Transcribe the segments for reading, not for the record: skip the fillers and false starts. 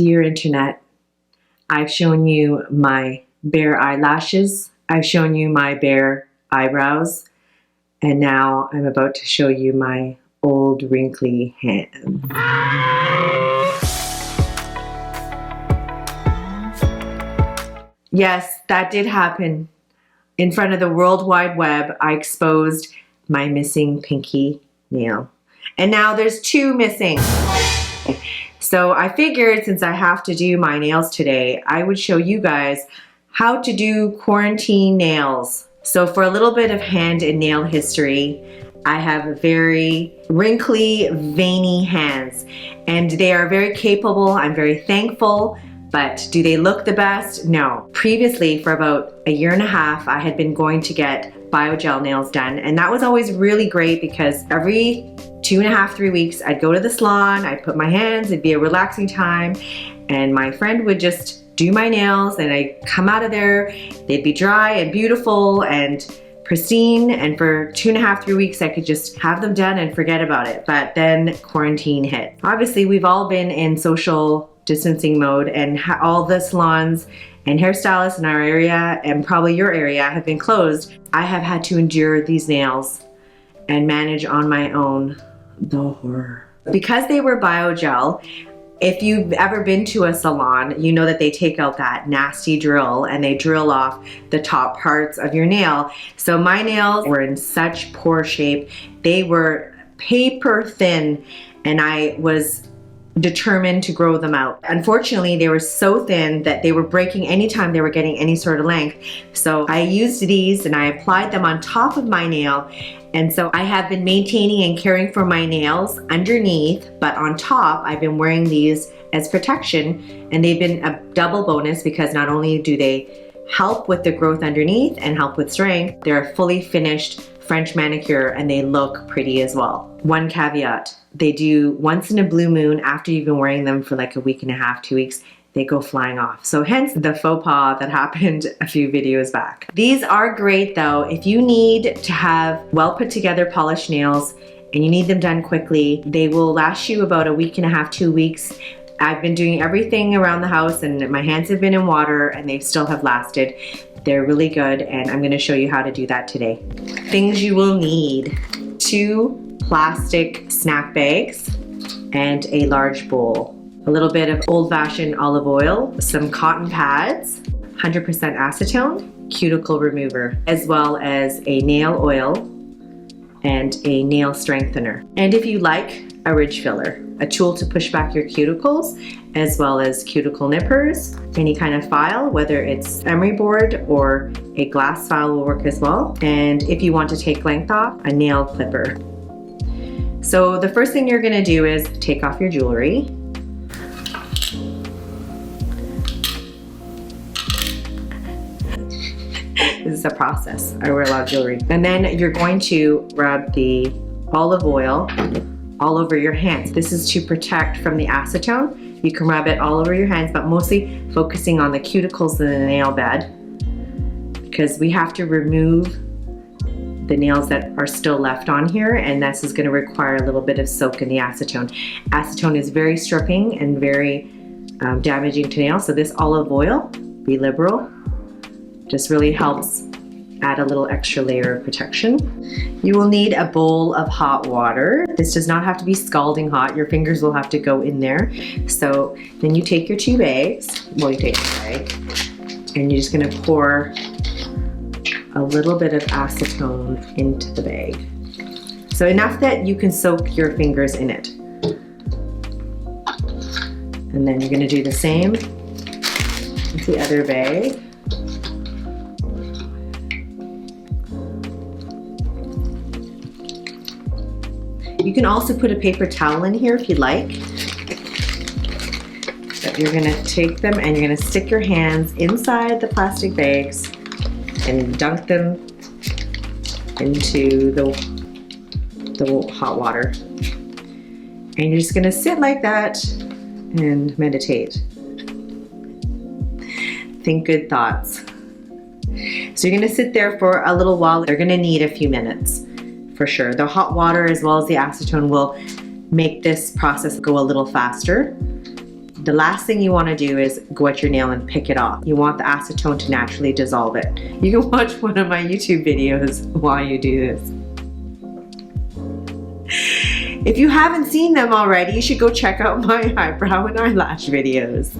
Dear Internet, I've shown you my bare eyelashes, I've shown you my bare eyebrows, and now I'm about to show you my old wrinkly hands. Yes, that did happen. In front of the World Wide Web, I exposed my missing pinky nail. And now there's two missing. So I figured since I have to do my nails today, I would show you guys how to do quarantine nails. So for a little bit of hand and nail history, I have very wrinkly, veiny hands, and they are very capable. I'm very thankful, but do they look the best? No. Previously, for about a year and a half, I had been going to get biogel nails done, and that was always really great because every 2.5, 3 weeks, I'd go to the salon, I'd put my hands, it'd be a relaxing time, and my friend would just do my nails, and I'd come out of there, they'd be dry and beautiful and pristine, and for 2.5, 3 weeks, I could just have them done and forget about it. But then quarantine hit. Obviously, we've all been in social distancing mode, and all the salons and hairstylists in our area, and probably your area, have been closed. I have had to endure these nails and manage on my own. The horror. Because they were biogel, if you've ever been to a salon, you know that they take out that nasty drill and they drill off the top parts of your nail. So my nails were in such poor shape. They were paper thin, and I was determined to grow them out. Unfortunately, they were so thin that they were breaking anytime they were getting any sort of length. So I used these and I applied them on top of my nail. And so I have been maintaining and caring for my nails underneath, but on top I've been wearing these as protection, and they've been a double bonus because not only do they help with the growth underneath and help with strength, they're a fully finished French manicure and they look pretty as well. One caveat, they do once in a blue moon after you've been wearing them for like a week and a half, 2 weeks, they go flying off. So hence the faux pas that happened a few videos back. These are great though if you need to have well put together polished nails and you need them done quickly. They will last you about a week and a half, 2 weeks. I've been doing everything around the house and my hands have been in water and they still have lasted. They're really good, and I'm going to show you how to do that today. Things you will need: 2 plastic snack bags and a large bowl. A little bit of old-fashioned olive oil, some cotton pads, 100% acetone, cuticle remover, as well as a nail oil and a nail strengthener. And if you like, a ridge filler, a tool to push back your cuticles, as well as cuticle nippers, any kind of file, whether it's emery board or a glass file will work as well. And if you want to take length off, a nail clipper. So the first thing you're gonna do is take off your jewelry. This is a process. I wear a lot of jewelry. And then you're going to rub the olive oil all over your hands. This is to protect from the acetone. You can rub it all over your hands, but mostly focusing on the cuticles in the nail bed, because we have to remove the nails that are still left on here, and this is going to require a little bit of soak in the acetone. Acetone is very stripping and very damaging to nails, so this olive oil, be liberal, just really helps add a little extra layer of protection. You will need a bowl of hot water. This does not have to be scalding hot. Your fingers will have to go in there. So then you take your 2 bags, well, you take a bag, and you're just gonna pour a little bit of acetone into the bag. So enough that you can soak your fingers in it. And then you're gonna do the same with the other bag. You can also put a paper towel in here if you'd like. But you're gonna take them and you're gonna stick your hands inside the plastic bags and dunk them into the hot water. And you're just gonna sit like that and meditate. Think good thoughts. So you're gonna sit there for a little while. They're gonna need a few minutes. For sure. The hot water as well as the acetone will make this process go a little faster. the last thing you want to do is go at your nail and pick it off. You want the acetone to naturally dissolve it. You can watch one of my YouTube videos while you do this. If you haven't seen them already, you should go check out my eyebrow and eyelash videos.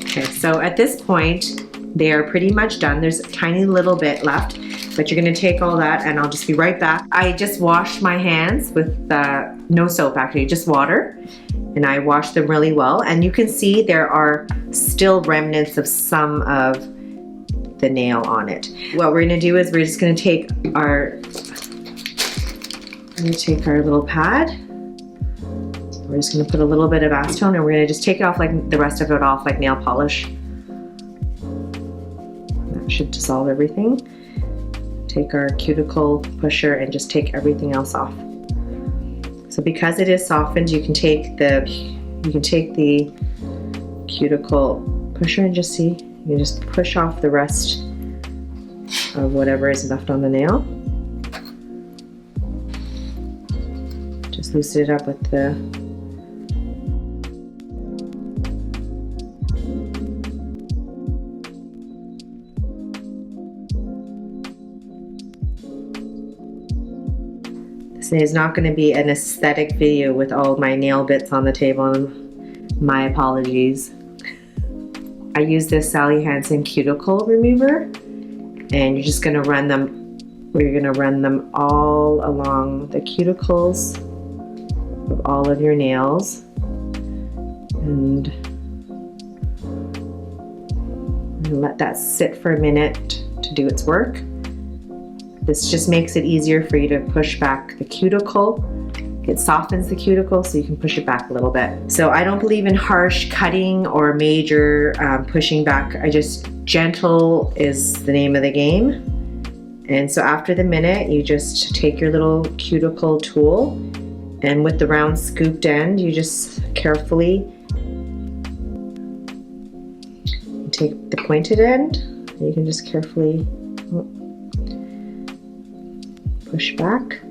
Okay, so at this point, they are pretty much done. There's a tiny little bit left, but you're gonna take all that and I'll just be right back. I just washed my hands with no soap actually, just water. And I washed them really well. And you can see there are still remnants of some of the nail on it. What we're gonna do is we're just gonna take our little pad. We're just gonna put a little bit of acetone and we're gonna just take it off like the rest of it off like nail polish. That should dissolve everything. Take our cuticle pusher and just take everything else off. So because it is softened, you can take the cuticle pusher and just see, you can just push off the rest of whatever is left on the nail. Just loosen it up with the This is not going to be an aesthetic video with all my nail bits on the table. My apologies. I use this Sally Hansen cuticle remover, and you're just going to run them. We're going to run them all along the cuticles of all of your nails, and let that sit for a minute to do its work. This just makes it easier for you to push back the cuticle. It softens the cuticle so you can push it back a little bit. So I don't believe in harsh cutting or major pushing back. Gentle is the name of the game. And so after the minute, you just take your little cuticle tool, and with the round scooped end, you just carefully take the pointed end. You can just carefully push back.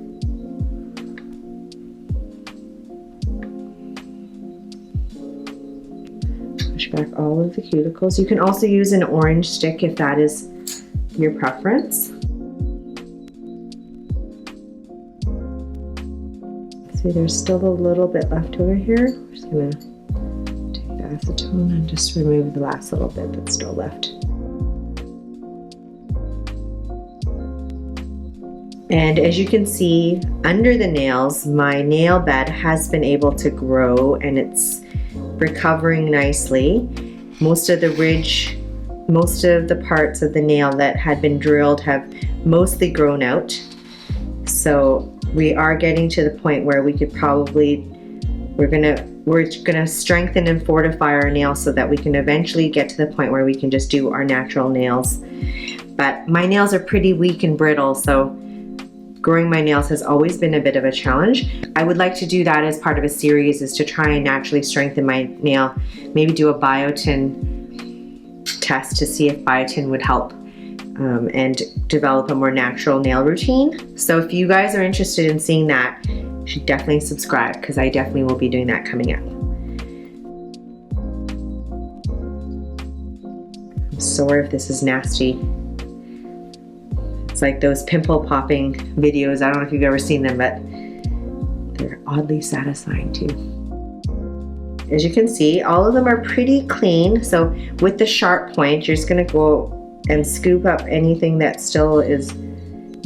Push back all of the cuticles. You can also use an orange stick if that is your preference. See, there's still a little bit left over here. I'm just gonna take the acetone and just remove the last little bit that's still left. And as you can see under the nails, my nail bed has been able to grow and it's recovering nicely. Most of the ridge, most of the parts of the nail that had been drilled have mostly grown out. So we are getting to the point where we could probably, we're gonna strengthen and fortify our nails so that we can eventually get to the point where we can just do our natural nails. But my nails are pretty weak and brittle, so growing my nails has always been a bit of a challenge. I would like to do that as part of a series, is to try and naturally strengthen my nail. Maybe do a biotin test to see if biotin would help and develop a more natural nail routine. So if you guys are interested in seeing that, you should definitely subscribe, because I definitely will be doing that coming up. I'm sorry if this is nasty. It's like those pimple popping videos. I don't know if you've ever seen them, but they're oddly satisfying too. As you can see, all of them are pretty clean. So with the sharp point, you're just gonna go and scoop up anything that still is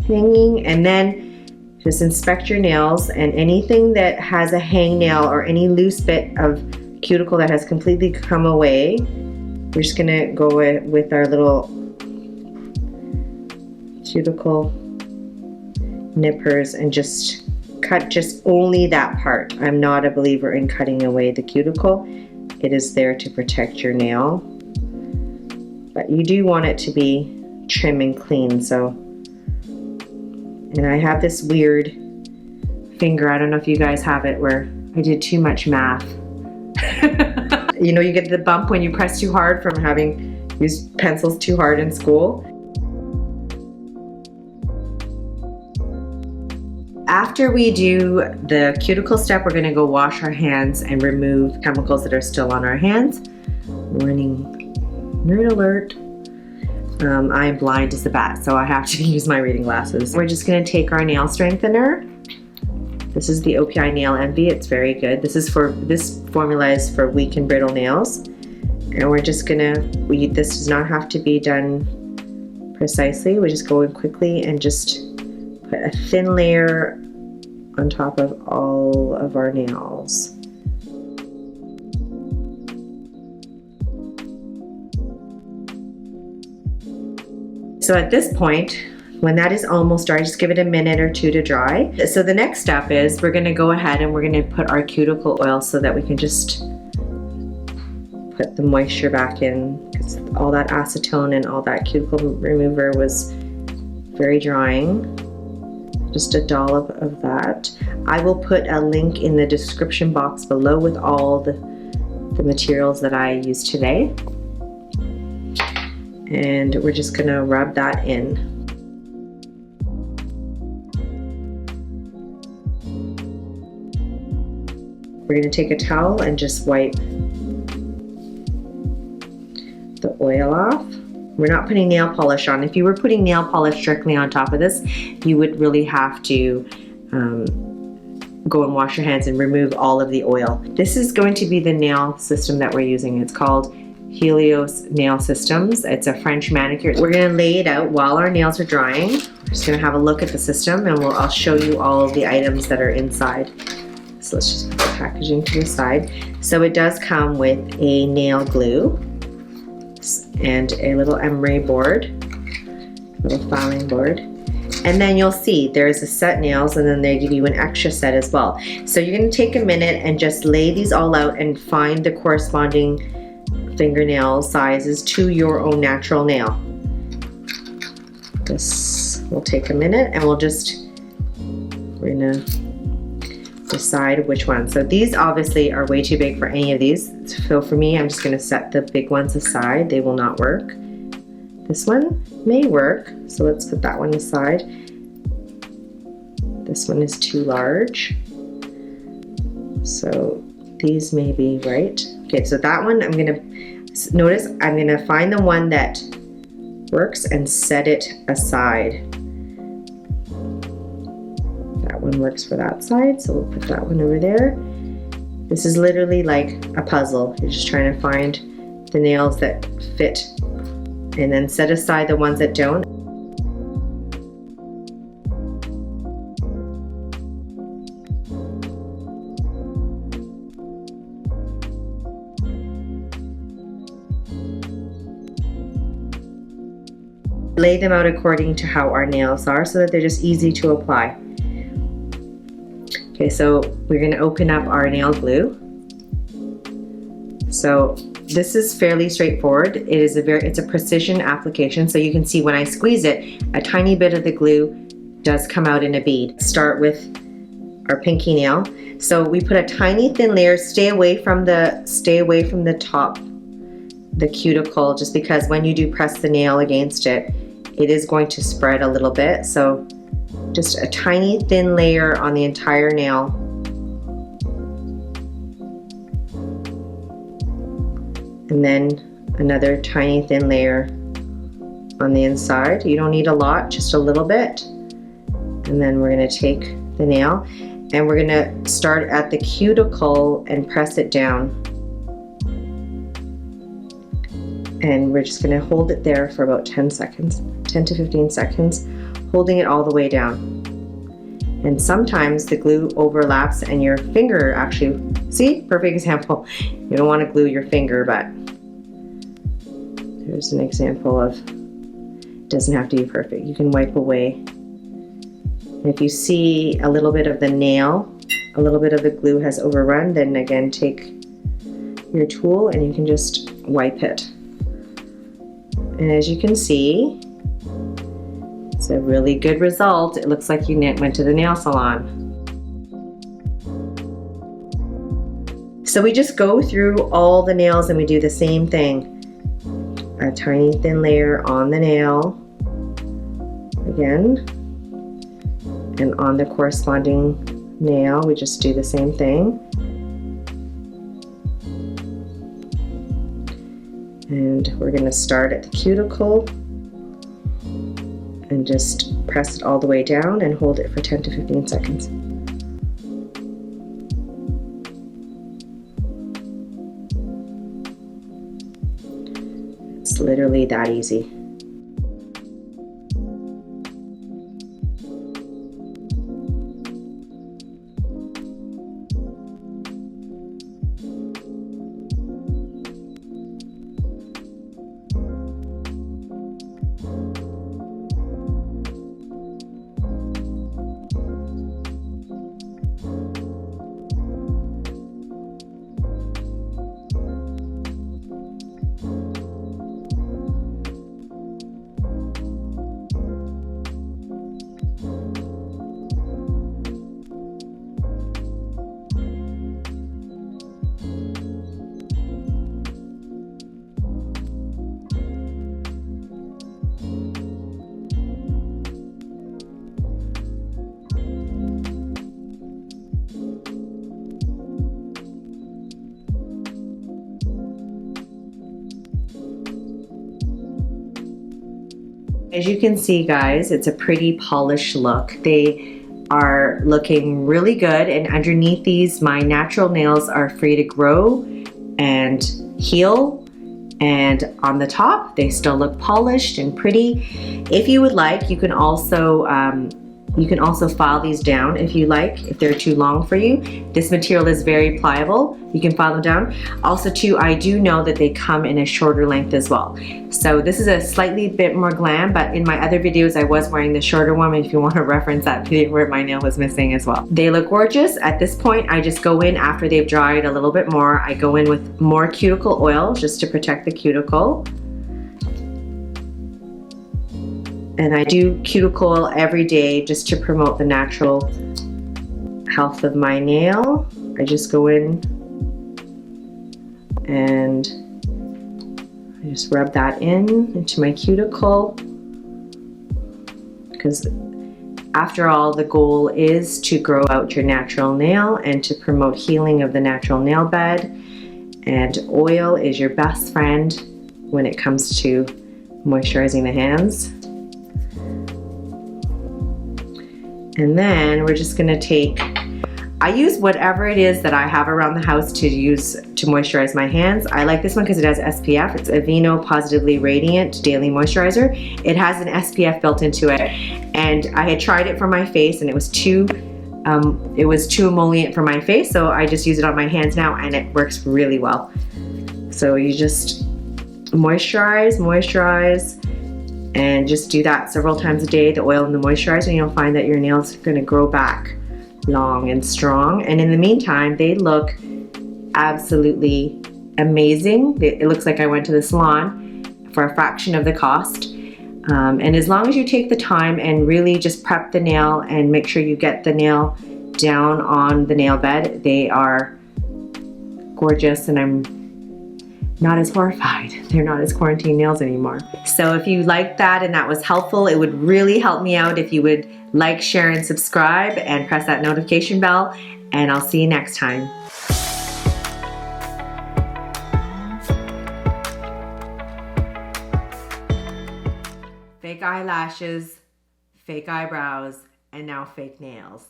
hanging, and then just inspect your nails, and anything that has a hangnail or any loose bit of cuticle that has completely come away, we're just gonna go with our little cuticle nippers and just cut just only that part. I'm not a believer in cutting away the cuticle. It is there to protect your nail, but you do want it to be trim and clean. So, and I have this weird finger, I don't know if you guys have it, where I did too much math. You know, you get the bump when you press too hard from having used pencils too hard in school. after we do the cuticle step, we're gonna go wash our hands and remove chemicals that are still on our hands. Warning, nerd alert. I'm blind as a bat, so I have to use my reading glasses. We're just gonna take our nail strengthener. This is the OPI Nail Envy. It's very good. This formula is for weak and brittle nails. And we're just gonna, this does not have to be done precisely. We just go in quickly and just put a thin layer on top of all of our nails. So at this point, when that is almost dry, just give it a minute or two to dry. So the next step is we're gonna go ahead and we're gonna put our cuticle oil so that we can just put the moisture back in, because all that acetone and all that cuticle remover was very drying. Just a dollop of that. I will put a link in the description box below with all the materials that I used today. And we're just gonna rub that in. We're gonna take a towel and just wipe the oil off. We're not putting nail polish on. If you were putting nail polish strictly on top of this, you would really have to go and wash your hands and remove all of the oil. This is going to be the nail system that we're using. It's called Helios Nail Systems. It's a French manicure. We're gonna lay it out while our nails are drying. We're just gonna have a look at the system and I'll show you all of the items that are inside. So let's just put the packaging to the side. So it does come with a nail glue and a little emery board, little filing board. And then you'll see there's a set nails and then they give you an extra set as well. So you're gonna take a minute and just lay these all out and find the corresponding fingernail sizes to your own natural nail. This will take a minute and we're gonna decide which one. So these obviously are way too big for any of these. So for me, I'm just gonna set the big ones aside. They will not work. This one may work, so let's put that one aside. This one is too large. So these may be right. Okay, so that one I'm gonna find the one that works and set it aside. That one works for that side, so we'll put that one over there. This is literally like a puzzle. You're just trying to find the nails that fit and then set aside the ones that don't. Lay them out according to how our nails are so that they're just easy to apply. Okay, so we're gonna open up our nail glue. So this is fairly straightforward. It's a precision application. So you can see when I squeeze it, a tiny bit of the glue does come out in a bead. Start with our pinky nail. So we put a tiny thin layer, stay away from the top, the cuticle, just because when you do press the nail against it, it is going to spread a little bit. So just a tiny thin layer on the entire nail. And then another tiny thin layer on the inside. You don't need a lot, just a little bit. And then we're gonna take the nail and we're gonna start at the cuticle and press it down. And we're just gonna hold it there for about 10 seconds, 10 to 15 seconds, holding it all the way down. And sometimes the glue overlaps and your finger actually, see, perfect example. You don't wanna glue your finger, but there's an example of, it doesn't have to be perfect. You can wipe away. And if you see a little bit of the nail, a little bit of the glue has overrun, then again, take your tool and you can just wipe it. And as you can see, it's a really good result. It looks like you went to the nail salon. So we just go through all the nails and we do the same thing. A tiny thin layer on the nail, again, And on the corresponding nail, we just do the same thing. And we're going to start at the cuticle and just press it all the way down and hold it for 10 to 15 seconds. It's literally that easy. As you can see, guys, it's a pretty polished look. They are looking really good, and underneath these, my natural nails are free to grow and heal. And on the top, they still look polished and pretty. If you would like, you can also file these down if you like, if they're too long for you. This material is very pliable. You can file them down. Also too, I do know that they come in a shorter length as well. So this is a slightly bit more glam, but in my other videos, I was wearing the shorter one if you want to reference that video where my nail was missing as well. They look gorgeous. At this point, I just go in after they've dried a little bit more. I go in with more cuticle oil just to protect the cuticle. And I do cuticle oil every day just to promote the natural health of my nail. I just go in and I just rub that into my cuticle, because after all, the goal is to grow out your natural nail and to promote healing of the natural nail bed. And oil is your best friend when it comes to moisturizing the hands. And then we're just gonna take, I use whatever it is that I have around the house to use to moisturize my hands. I like this one because it has SPF. It's Aveeno Positively Radiant Daily Moisturizer. It has an SPF built into it. And I had tried it for my face and it was too emollient for my face. So I just use it on my hands now and it works really well. So you just moisturize, and just do that several times a day, the oil and the moisturizer, and you'll find that your nails are gonna grow back long and strong. And in the meantime, they look absolutely amazing. It looks like I went to the salon for a fraction of the cost. And as long as you take the time and really just prep the nail and make sure you get the nail down on the nail bed, they are gorgeous, and I'm not as horrified. They're not as quarantine nails anymore. So if you liked that and that was helpful, it would really help me out if you would like, share, and subscribe and press that notification bell, and I'll see you next time. Fake eyelashes, fake eyebrows, and now fake nails.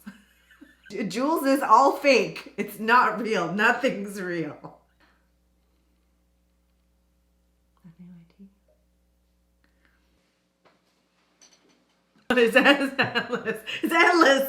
Jules is all fake. It's not real. Nothing's real. It's endless. It's endless.